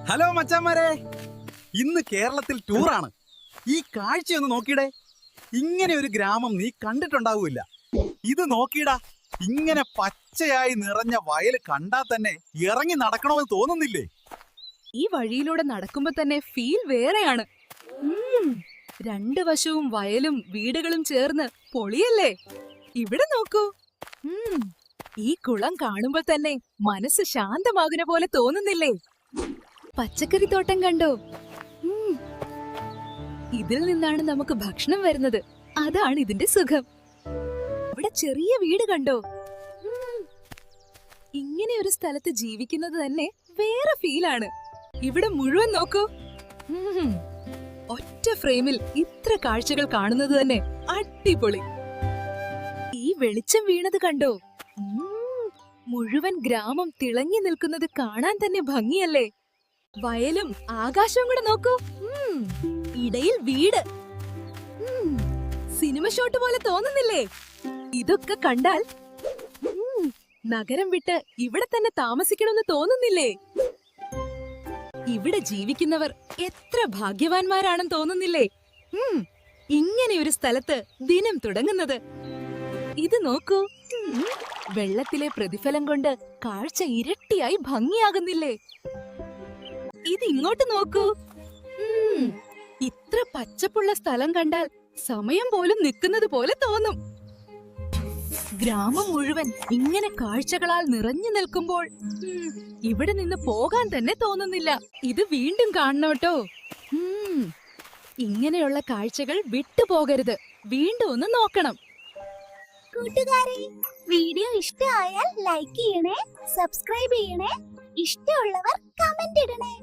Hello മച്ചാന്മാരെ, ഇന്ന് കേരളത്തിൽ ടൂറാണ്. ഈ കാഴ്ചയൊന്ന് നോക്കിയിടേ. ഇങ്ങനെ ഒരു ഗ്രാമം നീ കണ്ടിട്ടുണ്ടാവില്ല. ഇത് നോക്കിയിടാ, ഇങ്ങനെ പച്ചയായി നിറഞ്ഞ വയൽ കണ്ടാൽ തന്നെ ഇറങ്ങി നടക്കണമെന്ന് തോന്നുന്നില്ലേ? ഈ വഴിയിലൂടെ നടക്കുമ്പോ തന്നെ ഫീൽ വേറെയാണ്. രണ്ടു വശവും വയലും വീടുകളും ചേർന്ന് പൊളിയല്ലേ. ഇവിടെ നോക്കൂ, ഈ കുളം കാണുമ്പോ തന്നെ മനസ്സ് ശാന്തമാകുന്ന പോലെ തോന്നുന്നില്ലേ? പച്ചക്കറിത്തോട്ടം കണ്ടോ? ഇതിൽ നിന്നാണ് നമുക്ക് ഭക്ഷണം വരുന്നത്. അതാണ് ഇതിന്റെ സുഖം. ഇവിടെ ചെറിയ വീട് കണ്ടോ? ഇങ്ങനെ ഒരു സ്ഥലത്ത് ജീവിക്കുന്നത് തന്നെ വേറെ ഫീലാണ്. ഇവിടെ മുഴുവൻ നോക്കൂ. ഒറ്റ ഫ്രെയിമിൽ ഇത്ര കാഴ്ചകൾ കാണുന്നത് തന്നെ അടിപൊളി. ഈ വെളിച്ചം വീണത് കണ്ടോ? മുഴുവൻ ഗ്രാമം തിളങ്ങി നിൽക്കുന്നത് കാണാൻ തന്നെ ഭംഗിയല്ലേ? വയലും ആകാശവും കൂടെ നോക്കൂ. ഇടയിൽ വീട്. സിനിമ ഷോട്ട് പോലെ തോന്നുന്നില്ലേ? ഇതൊക്കെ കണ്ടാൽ നഗരം വിട്ട് ഇവിടെ തന്നെ താമസിക്കണമെന്ന് തോന്നുന്നില്ലേ? ഇവിടെ ജീവിക്കുന്നവർ എത്ര ഭാഗ്യവാന്മാരാണെന്ന് തോന്നുന്നില്ലേ? ഇങ്ങനെ ഒരു സ്ഥലത്ത് ദിനം തുടങ്ങുന്നത്. ഇത് നോക്കൂ, വെള്ളത്തിലെ പ്രതിഫലം കൊണ്ട് കാഴ്ച ഇരട്ടിയായി ഭംഗിയാകുന്നില്ലേ? ഇത് ഇങ്ങോട്ട് നോക്കൂ. ഇത്ര പച്ചപ്പുള്ള സ്ഥലം കണ്ടാൽ സമയം പോലും നിൽക്കുന്നത് പോലെ തോന്നും. ഗ്രാമം മുഴുവൻ ഇങ്ങനെ കാഴ്ചകളാൽ നിറഞ്ഞു നിൽക്കുമ്പോൾ ഇവിടെ നിന്ന് പോകാൻ തന്നെ തോന്നുന്നില്ല. ഇത് വീണ്ടും കാണണോട്ടോ. ഇങ്ങനെയുള്ള കാഴ്ചകൾ വിട്ടുപോകരുത്. വീണ്ടും ഒന്ന് നോക്കണം. കൂട്ടുകാരെ, വീഡിയോ ഇഷ്ടമായാൽ ലൈക്ക് ചെയ്യണേ, സബ്സ്ക്രൈബ് ചെയ്യണേ, ഇഷ്ടമുള്ളവർ കമന്റ് ഇടണേ.